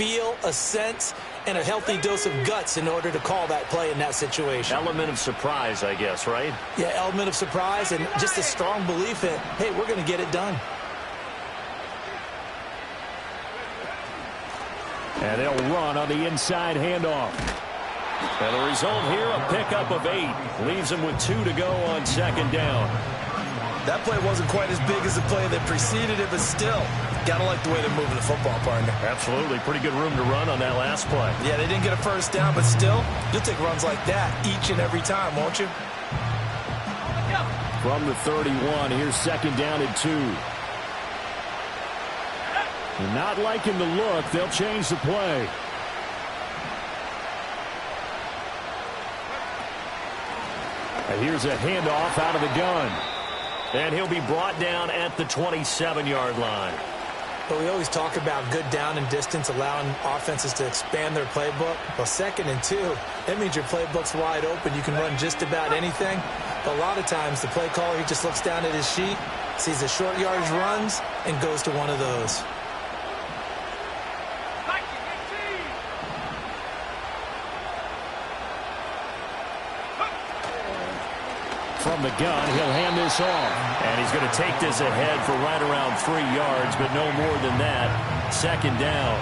feel, a sense, and a healthy dose of guts in order to call that play in that situation. Element of surprise, I guess, right? Yeah, element of surprise and just a strong belief in, hey, we're going to get it done. And they'll run on the inside handoff. And the result here, a pickup of 8. Leaves them with 2 to go on second down. That play wasn't quite as big as the play that preceded it, but still, gotta like the way they're moving the football, partner. Absolutely. Pretty good room to run on that last play. Yeah, they didn't get a first down, but still, you'll take runs like that each and every time, won't you? From the 31, here's second down and 2. Not liking the look, they'll change the play. And here's a handoff out of the gun. And he'll be brought down at the 27-yard line. But we always talk about good down and distance, allowing offenses to expand their playbook. Well, 2nd and 2, that means your playbook's wide open. You can run just about anything. But a lot of times, the play caller, he just looks down at his sheet, sees the short yardage runs, and goes to one of those. From the gun, he'll hand this off. And he's going to take this ahead for right around 3 yards, but no more than that. Second down.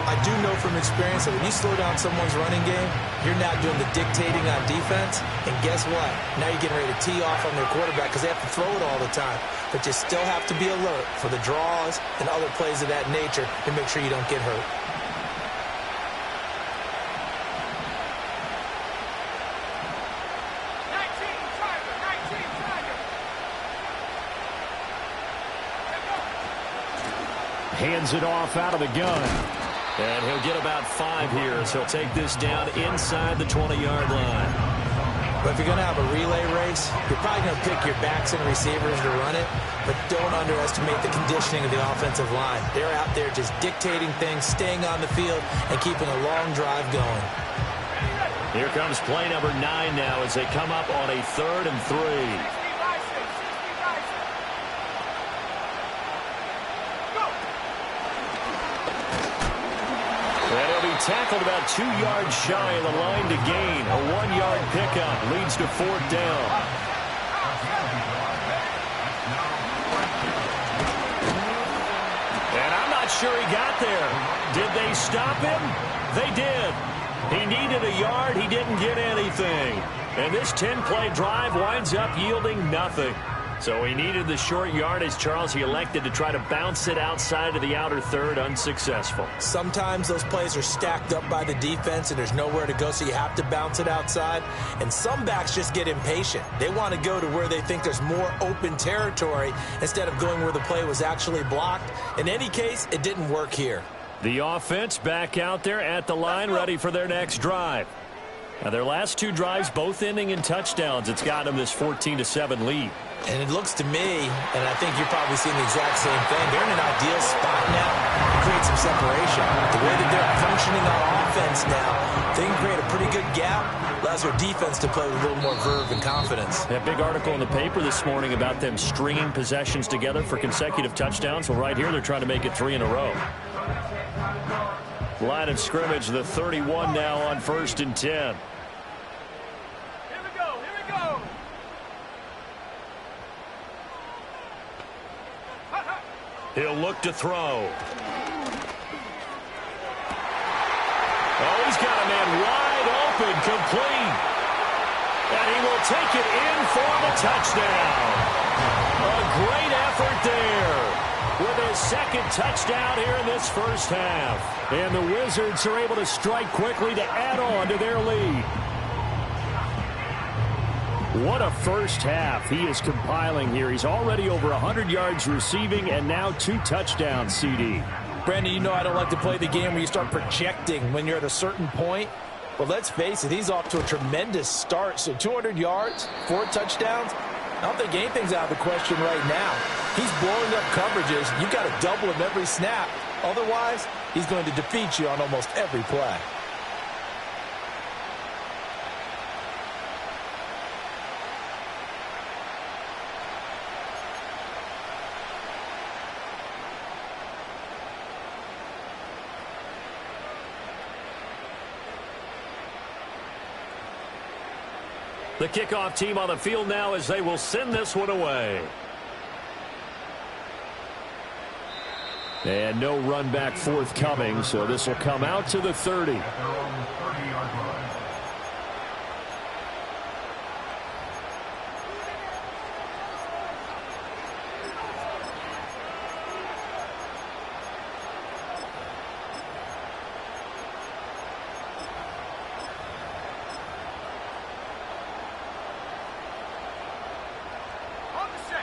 I do know from experience that when you slow down someone's running game, you're not doing the dictating on defense. And guess what? Now you're getting ready to tee off on their quarterback because they have to throw it all the time. But you still have to be alert for the draws and other plays of that nature to make sure you don't get hurt. Hands it off out of the gun. And he'll get about 5 here, so he'll take this down inside the 20-yard line. But if you're going to have a relay race, you're probably going to pick your backs and receivers to run it, but don't underestimate the conditioning of the offensive line. They're out there just dictating things, staying on the field, and keeping a long drive going. Here comes play number 9 now as they come up on a 3rd and 3. Tackled about 2 yards shy of the line to gain. A 1-yard pickup leads to 4th down. And I'm not sure he got there. Did they stop him? They did. He needed a yard. He didn't get anything. And this 10-play drive winds up yielding nothing. So he needed the short yardage, Charles. He elected to try to bounce it outside of the outer third, unsuccessful. Sometimes those plays are stacked up by the defense and there's nowhere to go, so you have to bounce it outside. And some backs just get impatient. They want to go to where they think there's more open territory instead of going where the play was actually blocked. In any case, it didn't work here. The offense back out there at the line, ready for their next drive. Now, their last 2 drives, both ending in touchdowns. It's got them this 14-7 lead. And it looks to me, and I think you're probably seeing the exact same thing, they're in an ideal spot now to create some separation. The way that they're functioning on offense now, they can create a pretty good gap, allows their defense to play with a little more verve and confidence. That big article in the paper this morning about them stringing possessions together for consecutive touchdowns. Well, right here, they're trying to make it 3 in a row. Line of scrimmage, the 31 now on 1st and 10. He'll look to throw. Oh, he's got a man wide open, complete. And he will take it in for the touchdown. A great effort there with his 2nd touchdown here in this first half. And the Wizards are able to strike quickly to add on to their lead. What a first half he is compiling here. He's already over 100 yards receiving and now 2 touchdowns, CD. Brandon, you know I don't like to play the game where you start projecting when you're at a certain point. But let's face it, he's off to a tremendous start. So 200 yards, 4 touchdowns. I don't think anything's out of the question right now. He's blowing up coverages. You've got to double him every snap. Otherwise, he's going to defeat you on almost every play. The kickoff team on the field now as they will send this one away. And no run back forthcoming, so this will come out to the 30.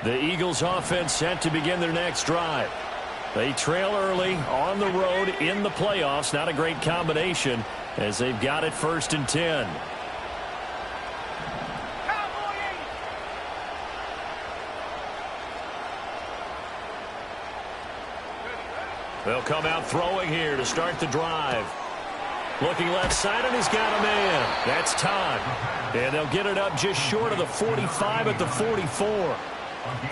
The Eagles offense set to begin their next drive. They trail early on the road in the playoffs. Not a great combination as they've got it 1st and 10. They'll come out throwing here to start the drive. Looking left side, and he's got a man. That's Todd. And they'll get it up just short of the 45 at the 44.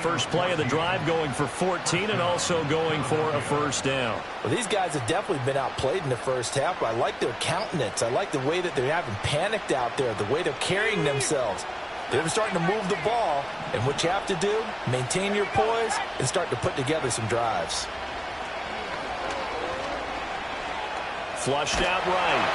First play of the drive going for 14 and also going for a 1st down. Well, these guys have definitely been outplayed in the first half, but I like their countenance. I like the way that they haven't panicked out there, the way they're carrying themselves. They're starting to move the ball, and what you have to do, maintain your poise and start to put together some drives. Flushed out right.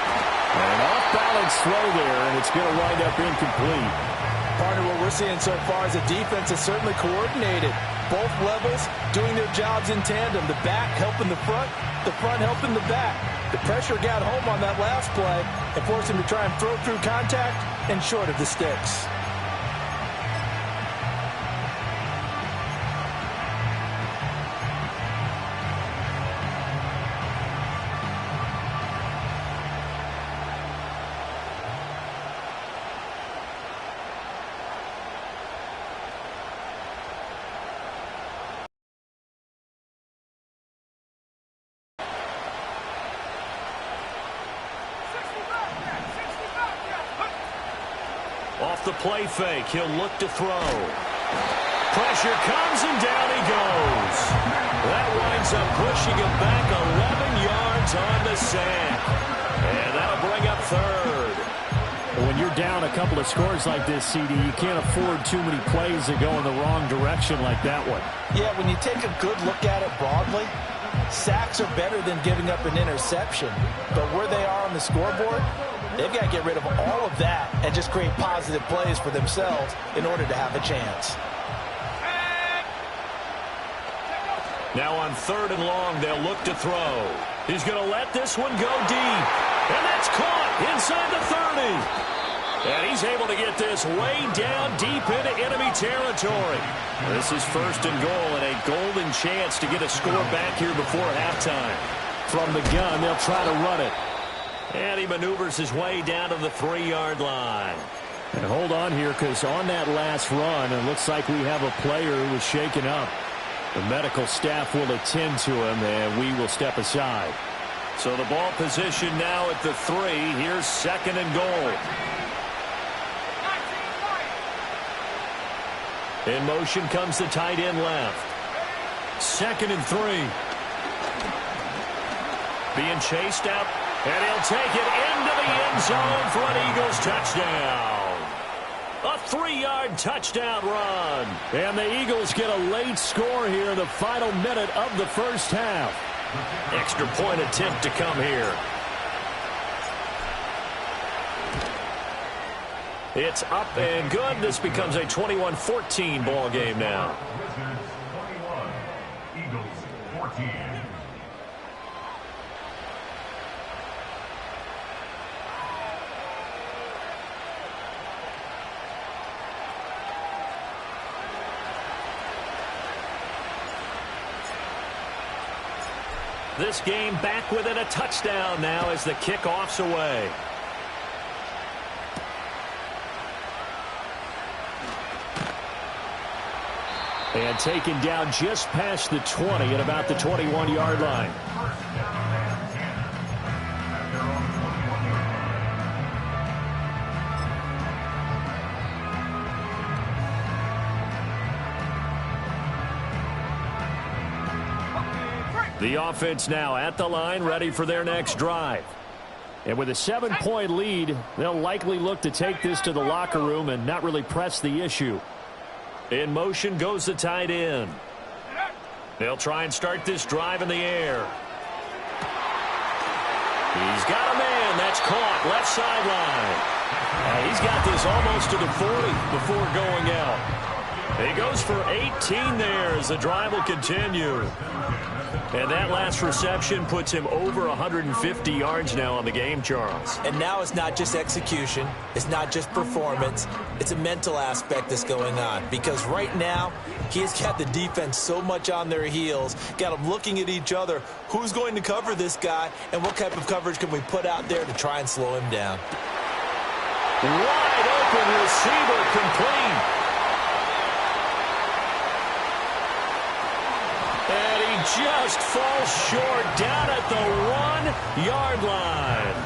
An off-balance throw there, and it's going to wind up incomplete. Partner, what we're seeing so far is a defense that's certainly coordinated. Both levels doing their jobs in tandem. The back helping the front helping the back. The pressure got home on that last play and forced him to try and throw through contact and short of the sticks. Off the play fake, he'll look to throw. Pressure comes and down he goes. That winds up pushing him back 11 yards on the sack. And that'll bring up 3rd. When you're down a couple of scores like this, CD, you can't afford too many plays that go in the wrong direction like that one. Yeah, when you take a good look at it broadly, sacks are better than giving up an interception. But where they are on the scoreboard, they've got to get rid of all of that and just create positive plays for themselves in order to have a chance. Now on 3rd and long, they'll look to throw. He's going to let this one go deep. And that's caught inside the 30. And he's able to get this way down deep into enemy territory. This is 1st and goal and a golden chance to get a score back here before halftime. From the gun, they'll try to run it. And he maneuvers his way down to the 3-yard line. And hold on here, because on that last run, it looks like we have a player who was shaken up. The medical staff will attend to him, and we will step aside. So the ball position now at the 3. Here's 2nd and goal. In motion comes the tight end left. 2nd and 3. Being chased out. And he'll take it into the end zone for an Eagles touchdown. A 3-yard touchdown run. And the Eagles get a late score here in the final minute of the first half. Extra point attempt to come here. It's up and good. This becomes a 21-14 ball game now. Eagles 14. This game back within a touchdown now as the kickoff's away. And taken down just past the 20 at about the 21-yard line. The offense now at the line, ready for their next drive. And with a 7-point lead, they'll likely look to take this to the locker room and not really press the issue. In motion goes the tight end. They'll try and start this drive in the air. He's got a man. That's caught. Left sideline. He's got this almost to the 40 before going out. He goes for 18 there as the drive will continue. And that last reception puts him over 150 yards now on the game, Charles. And now it's not just execution. It's not just performance. It's a mental aspect that's going on. Because right now, he has got the defense so much on their heels, got them looking at each other. Who's going to cover this guy, and what type of coverage can we put out there to try and slow him down? Wide open receiver complete. And he just falls short down at the 1-yard line.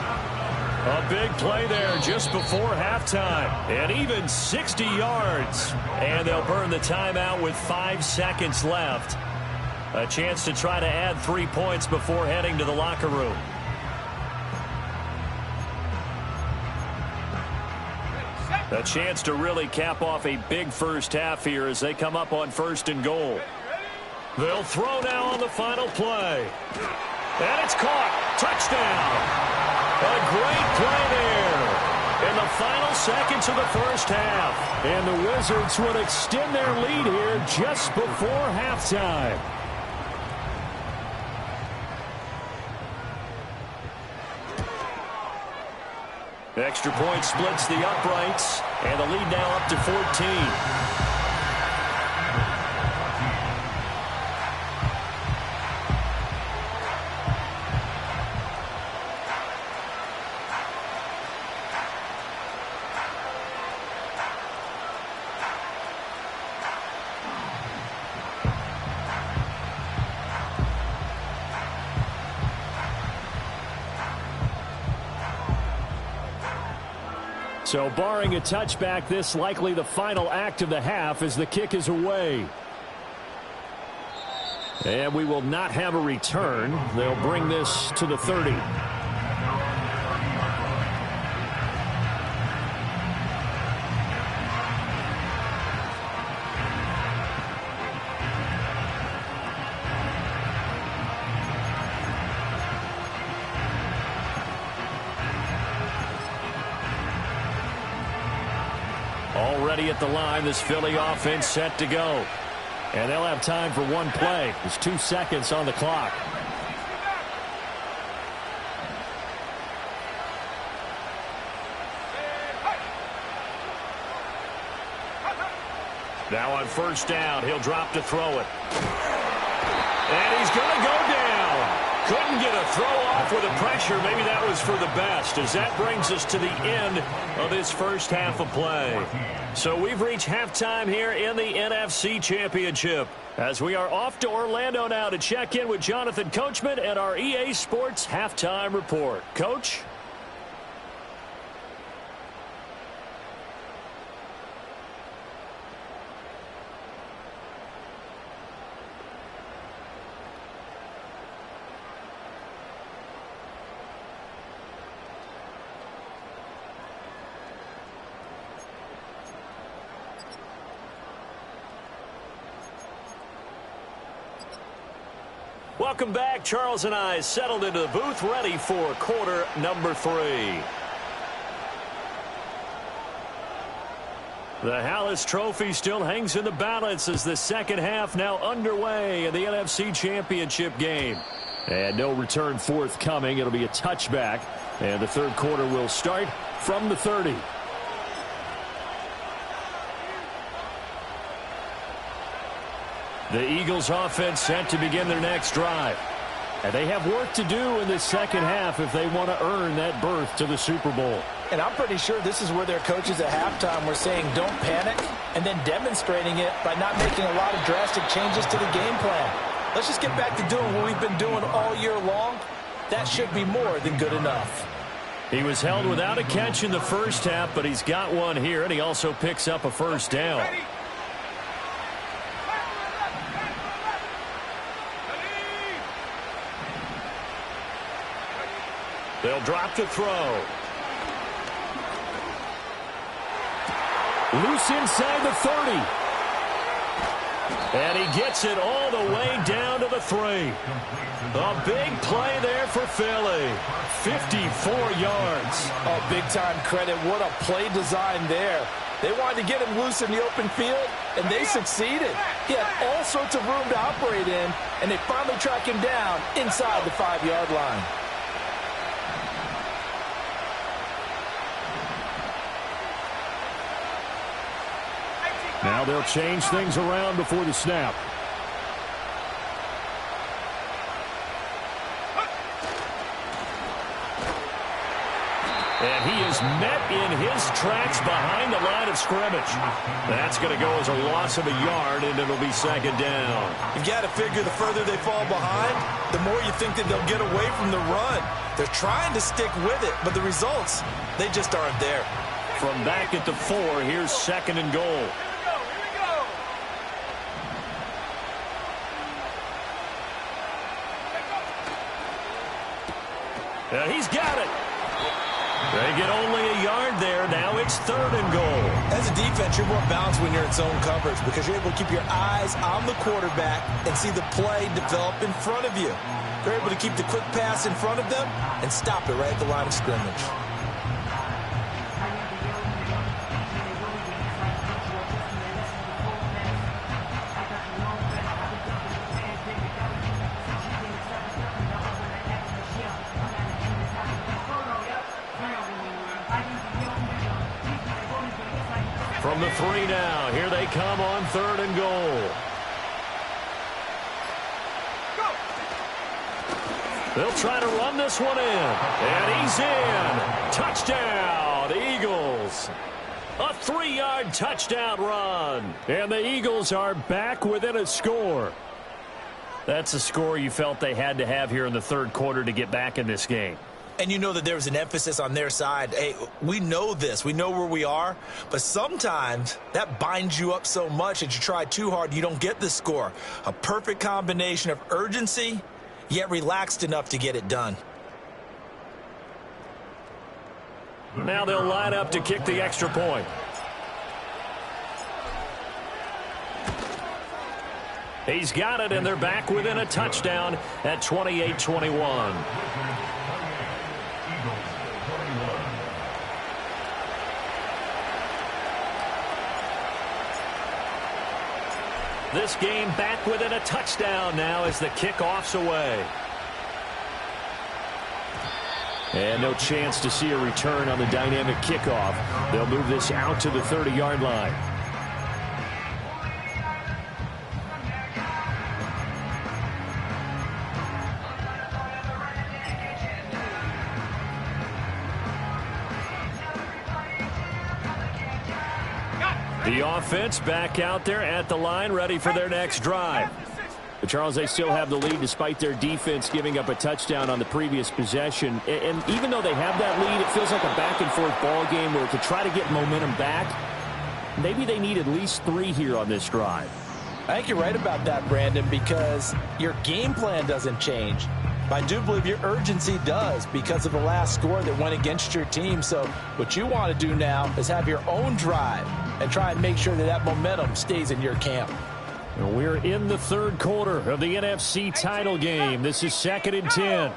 A big play there just before halftime. And even 60 yards. And they'll burn the timeout with 5 seconds left. A chance to try to add 3 points before heading to the locker room. A chance to really cap off a big first half here as they come up on 1st and goal. They'll throw now on the final play. And it's caught. Touchdown. A great play there in the final seconds of the first half. And the Wizards would extend their lead here just before halftime. Extra point splits the uprights, and the lead now up to 14. So barring a touchback, this likely the final act of the half as the kick is away. And we will not have a return. They'll bring this to the 30. Already at the line, this Philly offense set to go. And they'll have time for one play. There's 2 seconds on the clock. Now on 1st down, he'll drop to throw it. And he's going to go down. Couldn't get a throw off with the pressure. Maybe that was for the best, as that brings us to the end of this first half of play. So we've reached halftime here in the NFC Championship, as we are off to Orlando now to check in with Jonathan Coachman and our EA Sports Halftime Report. Coach? Welcome back. Charles and I settled into the booth, ready for quarter number 3. The Hallis Trophy still hangs in the balance as the second half now underway in the NFC Championship game. And no return forthcoming. It'll be a touchback. And the third quarter will start from the 30. The Eagles offense set to begin their next drive. And they have work to do in the second half if they want to earn that berth to the Super Bowl. And I'm pretty sure this is where their coaches at halftime were saying don't panic, and then demonstrating it by not making a lot of drastic changes to the game plan. Let's just get back to doing what we've been doing all year long. That should be more than good enough. He was held without a catch in the first half, but he's got one here, and he also picks up a first down. They'll drop to throw. Loose inside the 30. And he gets it all the way down to the 3. A big play there for Philly. 54 yards. Oh, big-time credit. What a play design there. They wanted to get him loose in the open field, and they succeeded. He had all sorts of room to operate in, and they finally track him down inside the 5-yard line. Now they'll change things around before the snap. And he is met in his tracks behind the line of scrimmage. That's going to go as a loss of a yard, and it'll be second down. You've got to figure the further they fall behind, the more you think that they'll get away from the run. They're trying to stick with it, but the results, they just aren't there. From back at the 4, here's second and goal. And he's got it. They get only a yard there. Now it's third and goal. As a defense, you're more balanced when you're in zone coverage because you're able to keep your eyes on the quarterback and see the play develop in front of you. They're able to keep the quick pass in front of them and stop it right at the line of scrimmage. From the 3 now, here they come on third and goal. They'll try to run this one in. And he's in. Touchdown, Eagles. A 3-yard touchdown run. And the Eagles are back within a score. That's a score you felt they had to have here in the third quarter to get back in this game. And you know that there was an emphasis on their side. Hey, we know this. We know where we are. But sometimes that binds you up so much that you try too hard, you don't get the score. A perfect combination of urgency, yet relaxed enough to get it done. Now they'll line up to kick the extra point. He's got it, and they're back within a touchdown at 28-21. This game back within a touchdown now as the kickoff's away. And no chance to see a return on the dynamic kickoff. They'll move this out to the 30-yard line. The offense back out there at the line, ready for their next drive. But Charles, they still have the lead despite their defense giving up a touchdown on the previous possession. And even though they have that lead, it feels like a back-and-forth ball game where to try to get momentum back, maybe they need at least 3 here on this drive. I think you're right about that, Brandon, because your game plan doesn't change. I do believe your urgency does because of the last score that went against your team. So what you want to do now is have your own drive and try and make sure that that momentum stays in your camp. And we're in the third quarter of the NFC title game. This is 2nd and 10.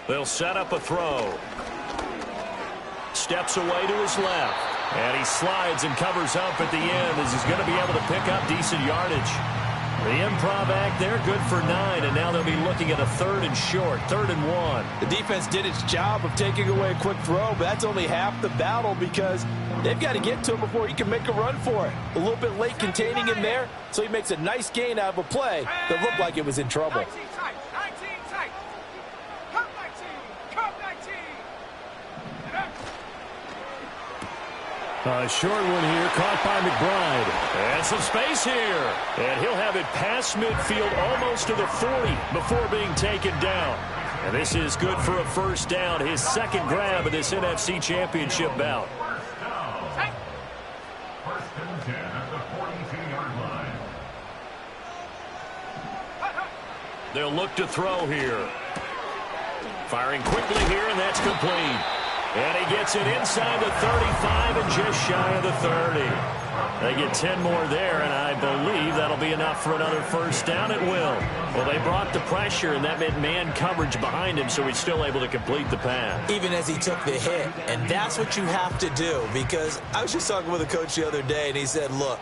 They'll set up a throw. Steps away to his left. And he slides and covers up at the end as he's going to be able to pick up decent yardage. The improv act there, good for 9, and now they'll be looking at a 3rd and short, 3rd and 1. The defense did its job of taking away a quick throw, but that's only half the battle because they've got to get to him before he can make a run for it. A little bit late containing him there, so he makes a nice gain out of a play that looked like it was in trouble. A short one here, caught by McBride. And some space here. And he'll have it past midfield almost to the 40 before being taken down. And this is good for a first down, his second grab of this NFC Championship bout. They'll look to throw here. Firing quickly here, and that's complete. And he gets it inside the 35 and just shy of the 30. They get 10 more there, and I believe that'll be enough for another first down. It will. Well, they brought the pressure, and that meant man coverage behind him, so he's still able to complete the pass. Even as he took the hit, and that's what you have to do, because I was just talking with a coach the other day, and he said, look,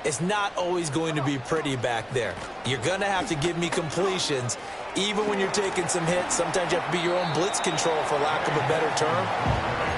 it's not always going to be pretty back there. You're going to have to give me completions. Even when you're taking some hits, sometimes you have to be your own blitz control, for lack of a better term.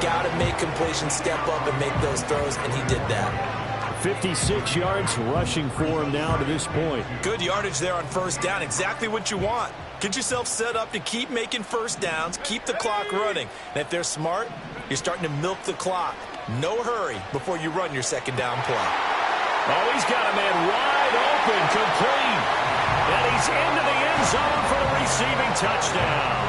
Got to make completions, step up and make those throws, and he did that. 56 yards rushing for him now to this point. Good yardage there on first down. Exactly what you want. Get yourself set up to keep making first downs, keep the clock running. And if they're smart, you're starting to milk the clock. No hurry before you run your second down play. Oh, he's got a man wide open, complete. And he's into the end zone for the receiving touchdown.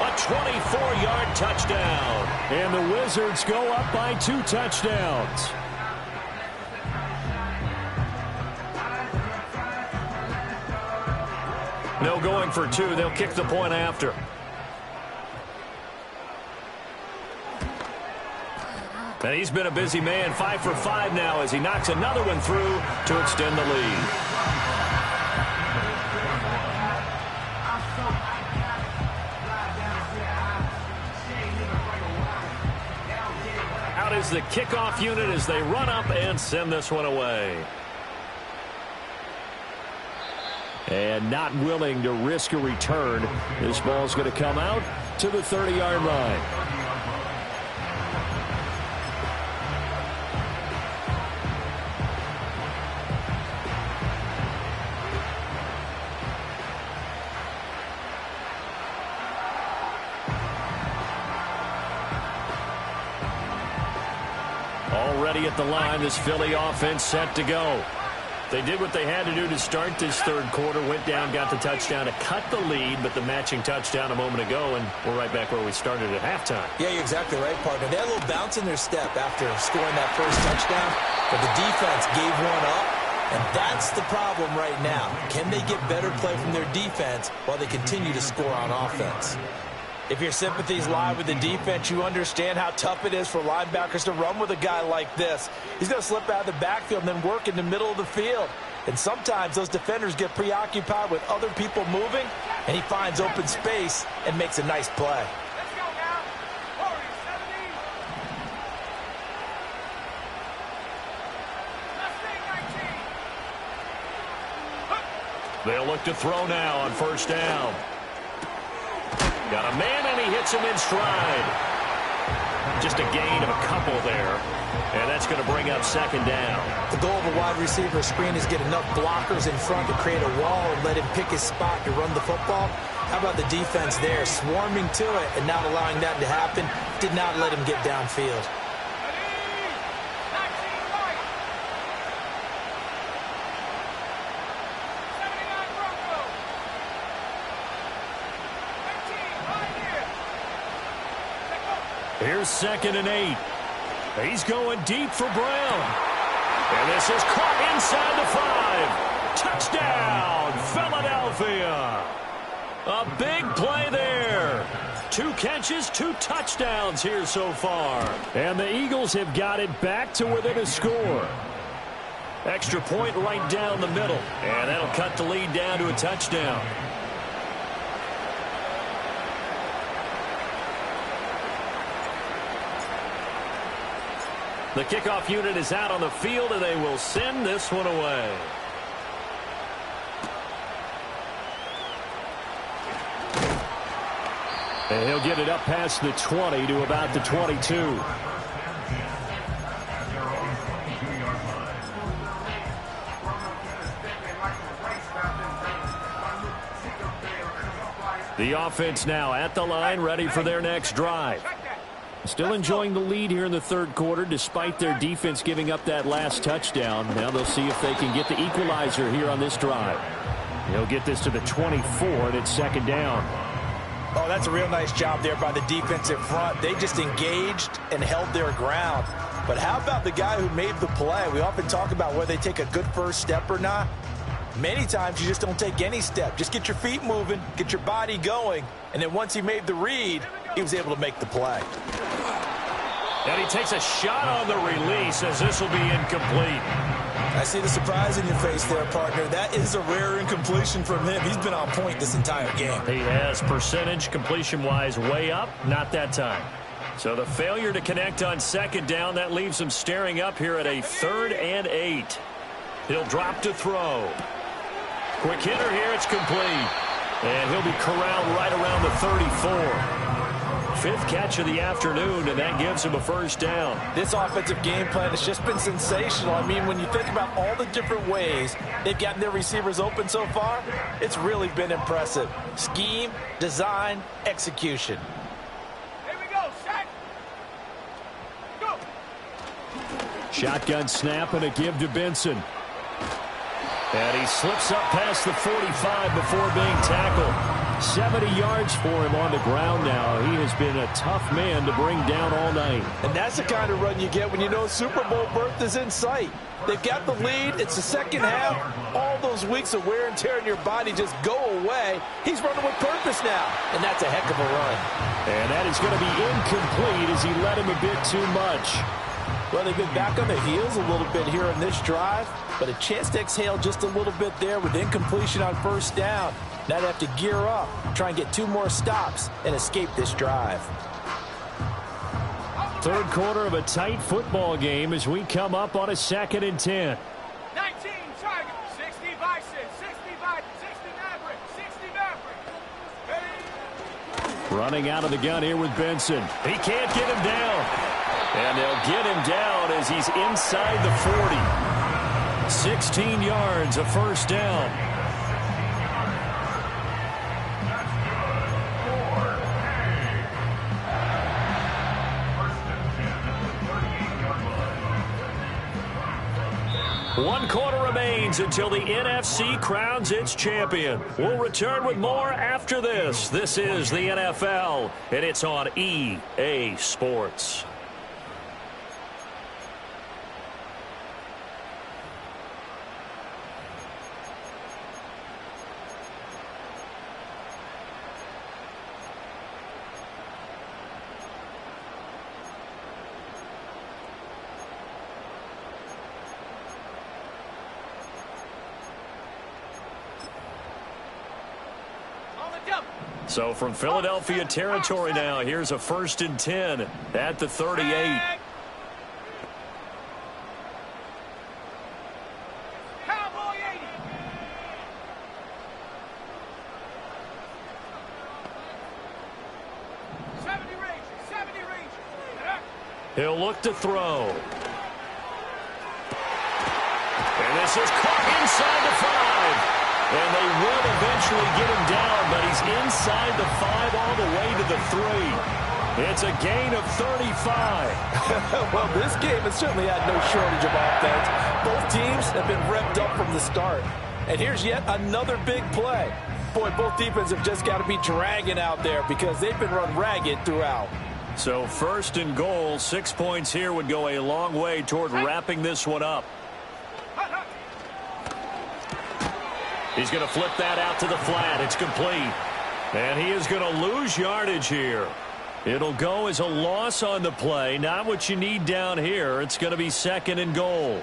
A 24-yard touchdown. And the Wizards go up by 2 touchdowns. No going for 2. They'll kick the point after. And he's been a busy man, 5 for 5 now as he knocks another one through to extend the lead. Out is the kickoff unit as they run up and send this one away. And not willing to risk a return. This ball's going to come out to the 30-yard line. Already at the line, this Philly offense set to go. They did what they had to do to start this third quarter, went down, got the touchdown to cut the lead, but the matching touchdown a moment ago, and we're right back where we started at halftime. Yeah, you're exactly right, partner. They had a little bounce in their step after scoring that first touchdown, but the defense gave one up, and that's the problem right now. Can they get better play from their defense while they continue to score on offense? If your sympathies lie with the defense, you understand how tough it is for linebackers to run with a guy like this. He's going to slip out of the backfield and then work in the middle of the field. And sometimes those defenders get preoccupied with other people moving, and he finds open space and makes a nice play. They'll look to throw now on first down. Got a man, and he hits him in stride. Just a gain of a couple there. And that's going to bring up second down. The goal of a wide receiver screen is get enough blockers in front to create a wall and let him pick his spot to run the football. How about the defense there, swarming to it and not allowing that to happen? Did not let him get downfield. Here's 2nd and 8. He's going deep for Brown. And this is caught inside the 5. Touchdown, Philadelphia. A big play there. 2 catches, 2 touchdowns here so far. And the Eagles have got it back to within a score. Extra point right down the middle. And that'll cut the lead down to a touchdown. The kickoff unit is out on the field, and they will send this one away. And he'll get it up past the 20 to about the 22. The offense now at the line, ready for their next drive. Still enjoying the lead here in the third quarter, despite their defense giving up that last touchdown. Now they'll see if they can get the equalizer here on this drive. They'll get this to the 24, and it's second down. Oh, that's a real nice job there by the defensive front. They just engaged and held their ground. But how about the guy who made the play? We often talk about whether they take a good first step or not. Many times you just don't take any step. Just get your feet moving, get your body going, and then once he made the read, he was able to make the play. And he takes a shot on the release as this will be incomplete. I see the surprise in your face there, partner. That is a rare incompletion from him. He's been on point this entire game. He has percentage completion-wise way up, not that time. So the failure to connect on second down, that leaves him staring up here at a 3rd and 8. He'll drop to throw. Quick hitter here, it's complete. And he'll be corralled right around the 34. 5th catch of the afternoon, and that gives him a first down. This offensive game plan has just been sensational. I mean, when you think about all the different ways they've gotten their receivers open so far, it's really been impressive. Scheme, design, execution. Here we go, set. Go. Shotgun snap and a give to Benson. And he slips up past the 45 before being tackled. 70 yards for him on the ground now. He has been a tough man to bring down all night. And that's the kind of run you get when you know Super Bowl berth is in sight. They've got the lead. It's the second half. All those weeks of wear and tear in your body just go away. He's running with purpose now, and that's a heck of a run. And that is going to be incomplete as he led him a bit too much. Well, they've been back on the heels a little bit here in this drive, but a chance to exhale just a little bit there with incompletion on first down. Now they have to gear up, try and get 2 more stops, and escape this drive. 3rd quarter of a tight football game as we come up on a 2nd and 10. 19 target, 60 Bison, 60 Bison, 60 Maverick, 60 Maverick. Running out of the gun here with Benson. He can't get him down. And they'll get him down as he's inside the 40. 16 yards, a first down. One quarter remains until the NFC crowns its champion. We'll return with more after this. This is the NFL, and it's on EA Sports. So from Philadelphia territory now, here's a 1st and 10 at the 38. Cowboy 80. He'll look to throw. And this is caught inside the 5. And they will eventually get him down, but he's inside the 5 all the way to the 3. It's a gain of 35. Well, this game has certainly had no shortage of offense. Both teams have been revved up from the start. And here's yet another big play. Boy, both defenses have just got to be dragging out there because they've been run ragged throughout. So 1st and goal, 6 points here would go a long way toward wrapping this one up. He's going to flip that out to the flat. It's complete. And he is going to lose yardage here. It'll go as a loss on the play. Not what you need down here. It's going to be 2nd and goal.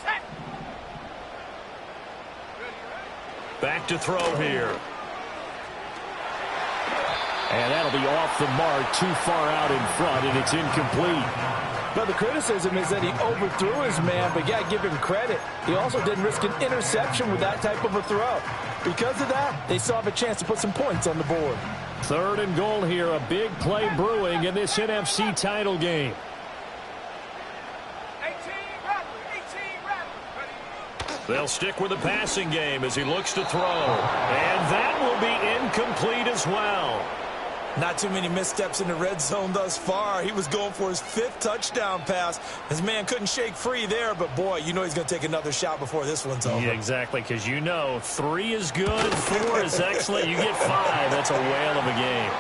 Set. Back to throw here. And that'll be off the mark, too far out in front, and it's incomplete. But the criticism is that he overthrew his man, but you got to give him credit. He also didn't risk an interception with that type of a throw. Because of that, they still have a chance to put some points on the board. 3rd and goal here, a big play brewing in this NFC title game. 18 Ready. They'll stick with the passing game as he looks to throw. And that will be incomplete as well. Not too many missteps in the red zone thus far. He was going for his 5th touchdown pass. His man couldn't shake free there, but boy, you know he's going to take another shot before this one's over. Yeah, exactly, because you know 3 is good, 4 is excellent. You get 5, that's a whale of a game.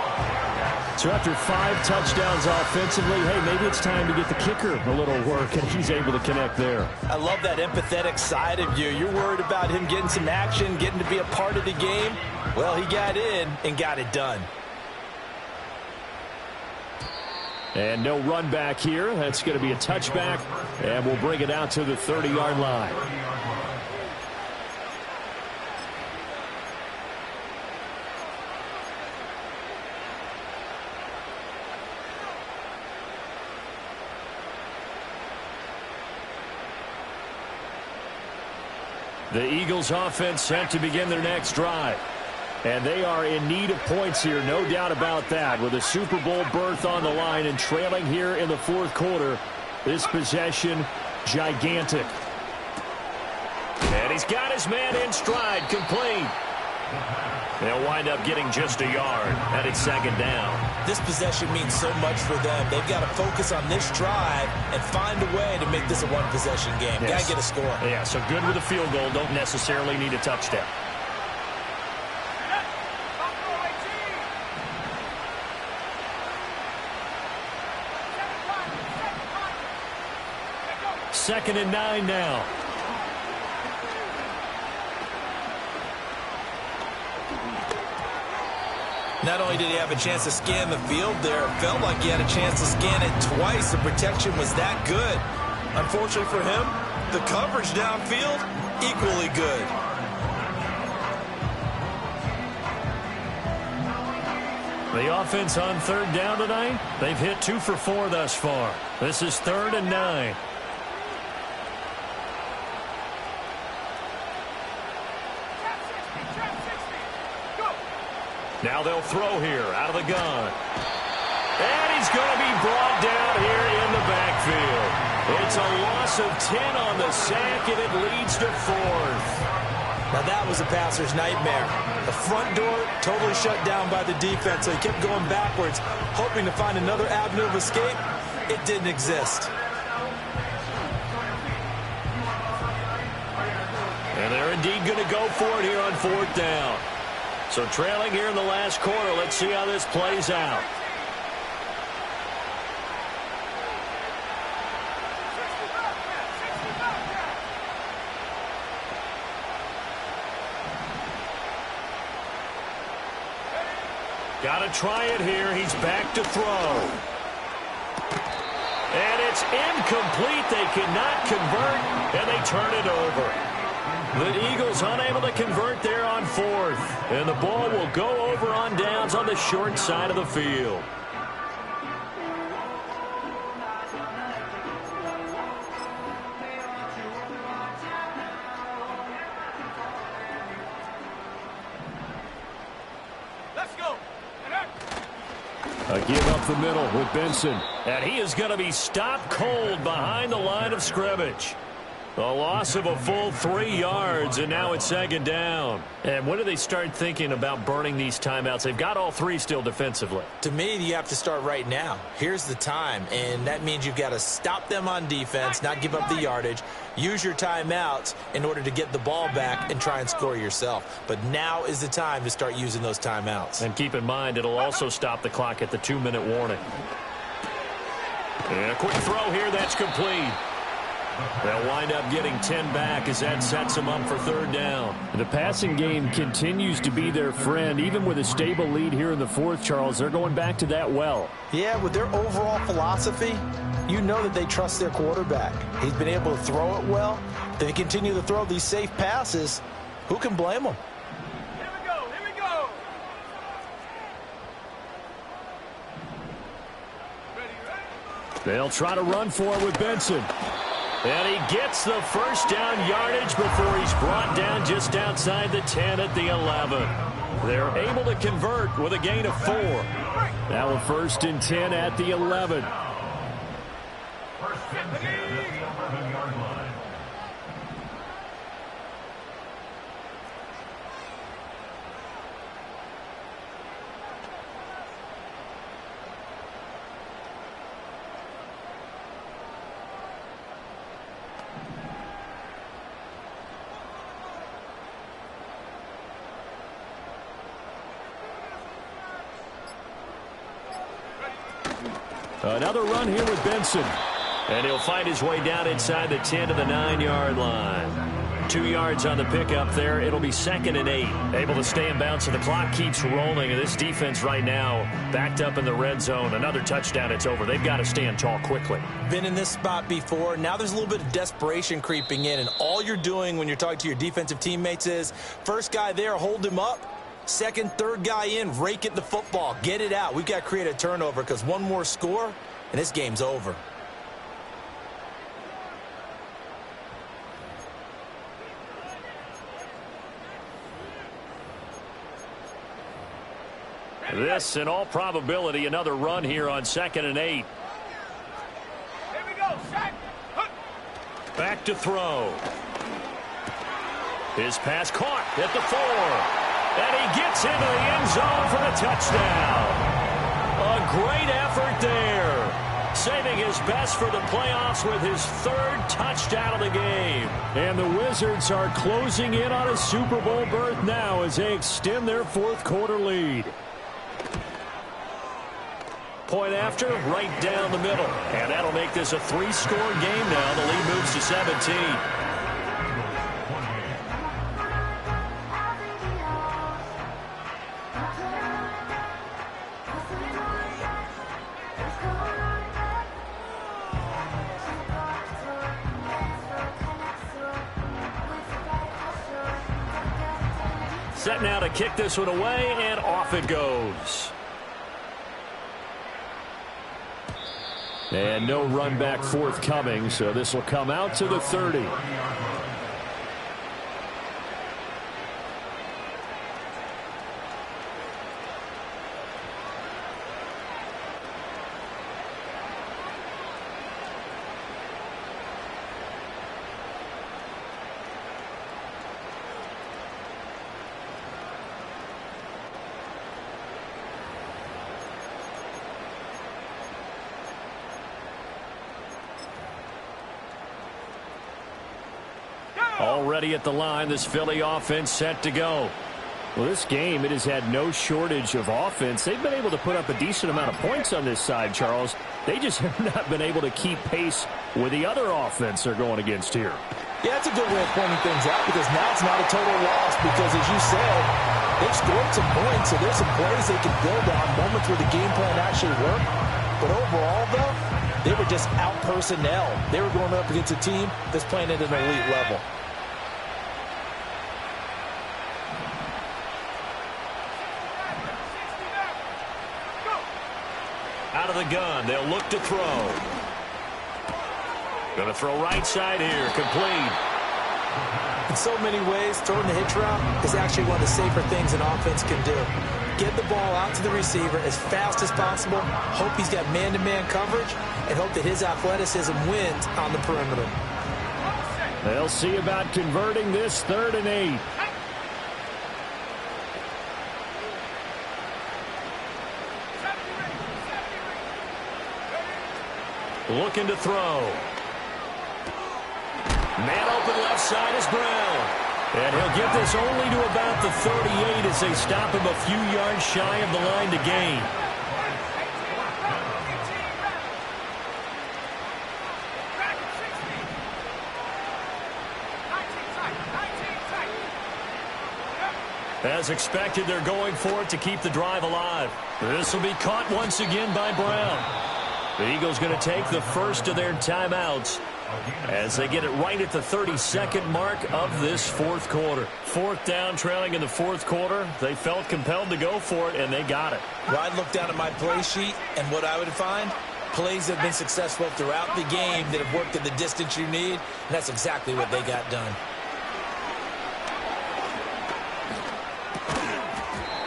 So after 5 touchdowns offensively, hey, maybe it's time to get the kicker a little work, and he's able to connect there. I love that empathetic side of you. You're worried about him getting some action, getting to be a part of the game. Well, he got in and got it done. And no run back here. That's going to be a touchback, and we'll bring it out to the 30-yard line. The Eagles offense set to begin their next drive. And they are in need of points here, no doubt about that. With a Super Bowl berth on the line and trailing here in the fourth quarter, this possession, gigantic. And he's got his man in stride, complete. They'll wind up getting just a yard, and it's second down. This possession means so much for them. They've got to focus on this drive and find a way to make this a one-possession game. Yes. Got to get a score. Yeah, so good with a field goal. Don't necessarily need a touchdown. Second and 9 now. Not only did he have a chance to scan the field there, it felt like he had a chance to scan it twice. The protection was that good. Unfortunately for him, the coverage downfield, equally good. The offense on third down tonight, they've hit 2 for 4 thus far. This is 3rd and 9. Now they'll throw here out of the gun. And he's going to be brought down here in the backfield. It's a loss of 10 on the sack, and it leads to 4th. Now that was a passer's nightmare. The front door totally shut down by the defense, so he kept going backwards, hoping to find another avenue of escape. It didn't exist. And they're indeed going to go for it here on 4th down. So trailing here in the last quarter, let's see how this plays out. Got to try it here. He's back to throw. And it's incomplete. They cannot convert, and they turn it over. The Eagles unable to convert there on 4th. And the ball will go over on downs on the short side of the field. Let's go. A give up the middle with Benson. And he is going to be stopped cold behind the line of scrimmage. A loss of a full 3 yards, and now it's second down. And when do they start thinking about burning these timeouts? They've got all 3 still defensively. To me, you have to start right now. Here's the time, and that means you've got to stop them on defense, not give up the yardage, use your timeouts in order to get the ball back and try and score yourself. But now is the time to start using those timeouts. And keep in mind, it'll also stop the clock at the 2-minute warning. And a quick throw here, that's complete. They'll wind up getting 10 back as that sets them up for 3rd down. The passing game continues to be their friend. Even with a stable lead here in the 4th, Charles, they're going back to that well. Yeah, with their overall philosophy, you know that they trust their quarterback. He's been able to throw it well. They continue to throw these safe passes. Who can blame them? Here we go. Here we go. Ready? They'll try to run for it with Benson. And he gets the first down yardage before he's brought down just outside the 10 at the 11. They're able to convert with a gain of 4. Now a 1st and 10 at the 11. Another run here with Benson. And he'll find his way down inside the 10 to the 9-yard line. 2 yards on the pickup there. It'll be 2nd and 8. Able to stay in bounds, and the clock keeps rolling. And this defense right now backed up in the red zone. Another touchdown, it's over. They've got to stand tall quickly. Been in this spot before. Now there's a little bit of desperation creeping in. And all you're doing when you're talking to your defensive teammates is, first guy there, hold him up. Second, third guy in, rake at the football. Get it out. We've got to create a turnover because one more score, and this game's over. This, in all probability, another run here on 2nd and 8. Here we go, sack. Back to throw. His pass caught at the 4. And he gets into the end zone for the touchdown. A great effort there. Saving his best for the playoffs with his 3rd touchdown of the game. And the Wizards are closing in on a Super Bowl berth now as they extend their 4th quarter lead. Point after, right down the middle. And that'll make this a 3-score game now. The lead moves to 17. Set now to kick this one away, and off it goes. And no run back forthcoming, so this will come out to the 30. Already at the line, this Philly offense set to go. Well, this game, it has had no shortage of offense. They've been able to put up a decent amount of points on this side, Charles. They just have not been able to keep pace with the other offense they're going against here. Yeah, that's a good way of pointing things out because now it's not a total loss because, as you said, they've scored some points, so there's some plays they can build on, moments where the game plan actually worked. But overall, though, they were just out personnel. They were going up against a team that's playing at an elite level. Out of the gun, they'll look to throw. Going to throw right side here, complete. In so many ways, throwing the hitch route is actually one of the safer things an offense can do. Get the ball out to the receiver as fast as possible, hope he's got man-to-man coverage, and hope that his athleticism wins on the perimeter. They'll see about converting this 3rd and 8. Looking to throw. Man open left side is Brown. And he'll get this only to about the 38 as they stop him a few yards shy of the line to gain. As expected, they're going for it to keep the drive alive. This will be caught once again by Brown. The Eagles going to take the first of their timeouts as they get it right at the 32nd mark of this 4th quarter. 4th down, trailing in the 4th quarter. They felt compelled to go for it, and they got it. Well, I'd look down at my play sheet, and what I would find, plays that have been successful throughout the game that have worked at the distance you need, and that's exactly what they got done.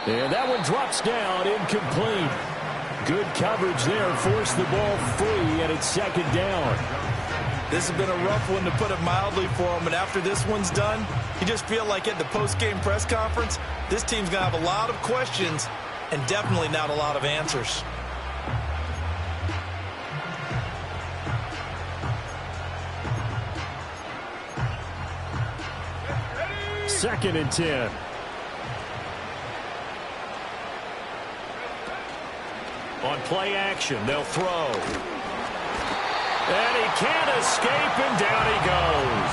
And that one drops down, incomplete. Good coverage there, forced the ball free, and it's 2nd down. This has been a rough one, to put it mildly, for him, and after this one's done, you just feel like at the post-game press conference, this team's going to have a lot of questions and definitely not a lot of answers. Second and 10. On play action, they'll throw. And he can't escape, and down he goes.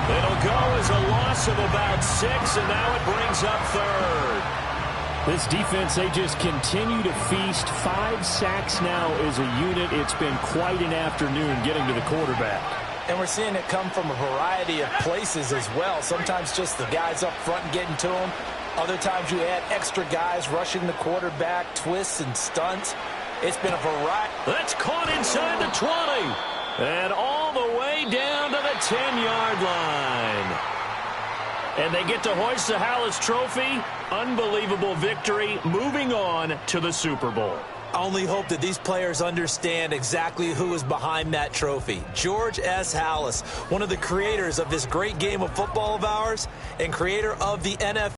It'll go as a loss of about 6, and now it brings up third. This defense, they just continue to feast. 5 sacks now as a unit. It's been quite an afternoon getting to the quarterback. And we're seeing it come from a variety of places as well. Sometimes just the guys up front getting to him. Other times you add extra guys rushing the quarterback, twists and stunts. It's been a variety. That's caught inside the 20. And all the way down to the 10-yard line. And they get to hoist the Halas Trophy. Unbelievable victory. Moving on to the Super Bowl. I only hope that these players understand exactly who is behind that trophy. George S. Halas, one of the creators of this great game of football of ours and creator of the NFL.